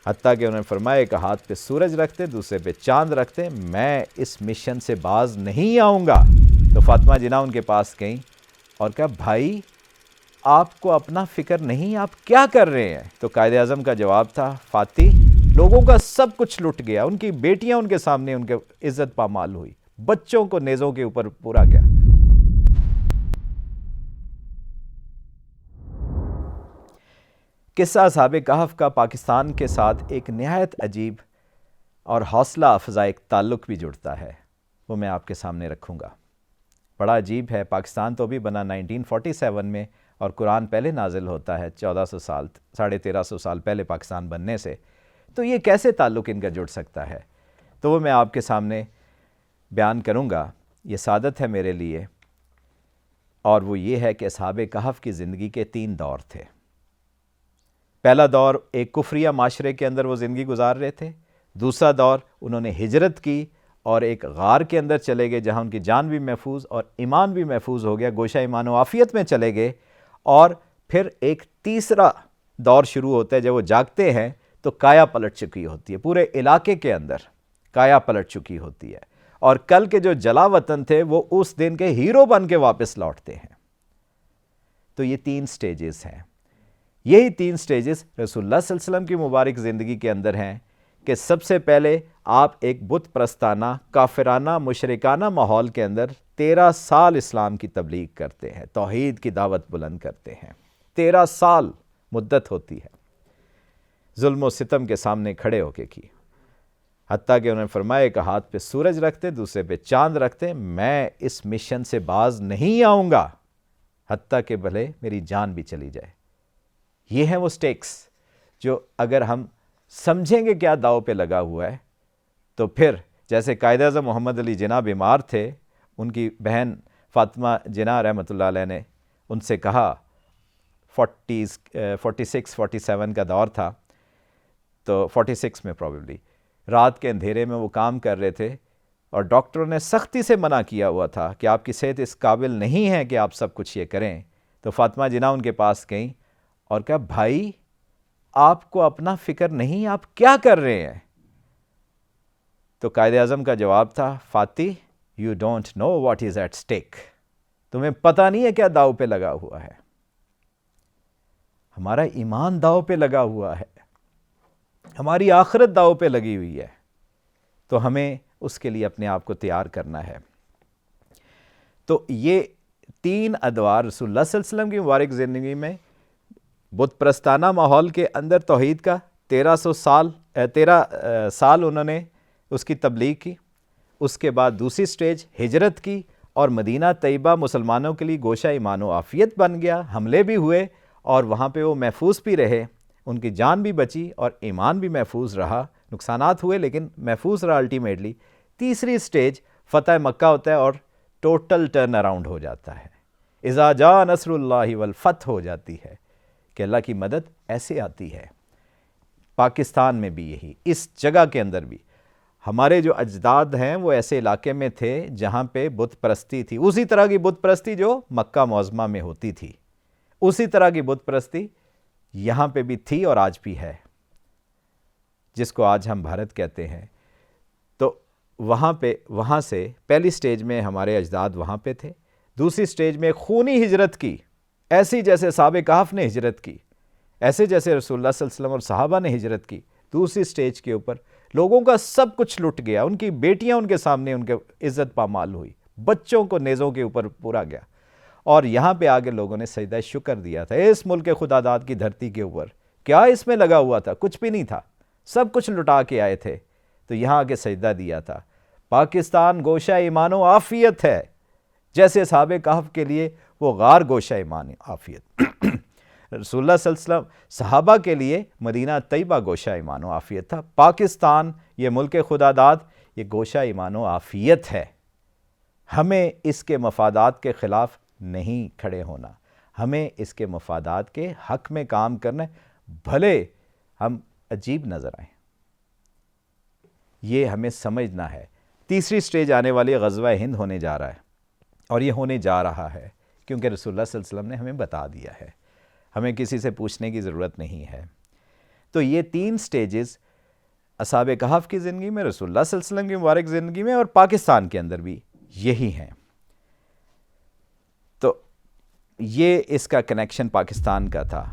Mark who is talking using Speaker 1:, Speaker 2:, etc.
Speaker 1: حتیٰ کہ انہوں نے فرمایا ایک ہاتھ پہ سورج رکھتے دوسرے پہ چاند رکھتے، میں اس مشن سے باز نہیں آؤں گا۔ تو فاطمہ جناح ان کے پاس گئیں اور کہا بھائی آپ کو اپنا فکر نہیں، آپ کیا کر رہے ہیں؟ تو قائد اعظم کا جواب تھا فاتح لوگوں کا سب کچھ لٹ گیا، ان کی بیٹیاں ان کے سامنے ان کے عزت پامال ہوئی، بچوں کو نیزوں کے اوپر پورا گیا۔ قصہ اصحاب کہف کا پاکستان کے ساتھ ایک نہایت عجیب اور حوصلہ افزا ایک تعلق بھی جڑتا ہے، وہ میں آپ کے سامنے رکھوں گا۔ بڑا عجیب ہے، پاکستان تو بھی بنا 1947 میں اور قرآن پہلے نازل ہوتا ہے 1400 سال 1350 سال پہلے پاکستان بننے سے، تو یہ کیسے تعلق ان کا جڑ سکتا ہے؟ تو وہ میں آپ کے سامنے بیان کروں گا۔ یہ سعادت ہے میرے لیے، اور وہ یہ ہے کہ اصحاب کہف کی زندگی کے 3 دور تھے۔ پہلا دور ایک کفریہ معاشرے کے اندر وہ زندگی گزار رہے تھے، دوسرا دور انہوں نے ہجرت کی اور ایک غار کے اندر چلے گئے جہاں ان کی جان بھی محفوظ اور ایمان بھی محفوظ ہو گیا، گوشہ ایمان و عافیت میں چلے گئے۔ اور پھر ایک تیسرا دور شروع ہوتا ہے، جب وہ جاگتے ہیں تو کایا پلٹ چکی ہوتی ہے، پورے علاقے کے اندر کایا پلٹ چکی ہوتی ہے، اور کل کے جو جلا وطن تھے وہ اس دن کے ہیرو بن کے واپس لوٹتے ہیں۔ تو یہ 3 سٹیجز ہیں، یہی 3 سٹیجز رسول اللہ صلی اللہ علیہ وسلم کی مبارک زندگی کے اندر ہیں کہ سب سے پہلے آپ ایک بت پرستانہ، کافرانہ، مشرکانہ ماحول کے اندر 13 سال اسلام کی تبلیغ کرتے ہیں، توحید کی دعوت بلند کرتے ہیں۔ 13 سال مدت ہوتی ہے، ظلم و ستم کے سامنے کھڑے ہو کے کی، حتیٰ کہ انہوں نے فرمایا ایک ہاتھ پہ سورج رکھتے دوسرے پہ چاند رکھتے، میں اس مشن سے باز نہیں آؤں گا حتیٰ کہ بھلے میری جان بھی چلی جائے۔ یہ ہیں وہ سٹیکس جو اگر ہم سمجھیں گے کیا داؤ پہ لگا ہوا ہے، تو پھر جیسے قائد اعظم محمد علی جناح بیمار تھے، ان کی بہن فاطمہ جناح رحمۃ اللہ علیہ نے ان سے کہا، 46-47 کا دور تھا، تو 46 میں پروبیبلی رات کے اندھیرے میں وہ کام کر رہے تھے، اور ڈاکٹروں نے سختی سے منع کیا ہوا تھا کہ آپ کی صحت اس قابل نہیں ہے کہ آپ سب کچھ یہ کریں۔ تو فاطمہ جناح ان کے پاس گئیں اور کہا بھائی آپ کو اپنا فکر نہیں، آپ کیا کر رہے ہیں؟ تو قائد اعظم کا جواب تھا Fateh you don't know what is at stake, تمہیں پتہ نہیں ہے کیا داؤ پہ لگا ہوا ہے۔ ہمارا ایمان داؤ پہ لگا ہوا ہے، ہماری آخرت داؤ پہ لگی ہوئی ہے، تو ہمیں اس کے لیے اپنے آپ کو تیار کرنا ہے۔ تو یہ 3 ادوار رسول اللہ صلی اللہ علیہ وسلم کی مبارک زندگی میں بت پرستانہ ماحول کے اندر توحید کا 13 سال انہوں نے اس کی تبلیغ کی، اس کے بعد دوسری سٹیج ہجرت کی، اور مدینہ طیبہ مسلمانوں کے لیے گوشہ ایمان و عافیت بن گیا، حملے بھی ہوئے اور وہاں پہ وہ محفوظ بھی رہے، ان کی جان بھی بچی اور ایمان بھی محفوظ رہا، نقصانات ہوئے لیکن محفوظ رہا الٹیمیٹلی۔ تیسری سٹیج فتح مکہ ہوتا ہے اور ٹوٹل ٹرن اراؤنڈ ہو جاتا ہے، اذا جاء نصر اللہ والفتح ہو جاتی ہے کہ اللہ کی مدد ایسے آتی ہے۔ پاکستان میں بھی یہی، اس جگہ کے اندر بھی ہمارے جو اجداد ہیں وہ ایسے علاقے میں تھے جہاں پہ بت پرستی تھی، اسی طرح کی بت پرستی جو مکہ معظمہ میں ہوتی تھی، اسی طرح کی بت پرستی یہاں پہ بھی تھی اور آج بھی ہے، جس کو آج ہم بھارت کہتے ہیں۔ تو وہاں سے پہلی سٹیج میں ہمارے اجداد وہاں پہ تھے، دوسری سٹیج میں خونی ہجرت کی، ایسی جیسے اصحاب کہف نے ہجرت کی، ایسے جیسے رسول اللہ صلی اللہ علیہ وسلم اور صحابہ نے ہجرت کی۔ دوسری سٹیج کے اوپر لوگوں کا سب کچھ لٹ گیا، ان کی بیٹیاں ان کے سامنے ان کے عزت پامال ہوئی، بچوں کو نیزوں کے اوپر پورا گیا، اور یہاں پہ آگے لوگوں نے سجدہ شکر دیا تھا اس ملک خدا داد کی دھرتی کے اوپر۔ کیا اس میں لگا ہوا تھا؟ کچھ بھی نہیں تھا، سب کچھ لٹا کے آئے تھے، تو یہاں آگے سجدہ دیا تھا۔ پاکستان گوشہ ایمان و عافیت ہے، جیسے اصحاب کہف کے لیے وہ غار گوشہ ایمان عافیت، رسول اللہ صلی اللہ علیہ وسلم صحابہ کے لیے مدینہ طیبہ گوشہ ایمان و عافیت تھا۔ پاکستان یہ ملک خدا داد یہ گوشہ ایمان و عافیت ہے۔ ہمیں اس کے مفادات کے خلاف نہیں کھڑے ہونا، ہمیں اس کے مفادات کے حق میں کام کرنا ہے، بھلے ہم عجیب نظر آئیں، یہ ہمیں سمجھنا ہے۔ تیسری سٹیج آنے والی غزوہ ہند ہونے جا رہا ہے، اور یہ ہونے جا رہا ہے کیونکہ رسول اللہ صلی اللہ علیہ وسلم نے ہمیں بتا دیا ہے، ہمیں کسی سے پوچھنے کی ضرورت نہیں ہے۔ تو یہ 3 سٹیجز اصحاب کہف کی زندگی میں، رسول اللہ صلی اللہ علیہ وسلم کی مبارک زندگی میں، اور پاکستان کے اندر بھی یہی ہیں. تو یہ اس کا کنیکشن پاکستان کا تھا.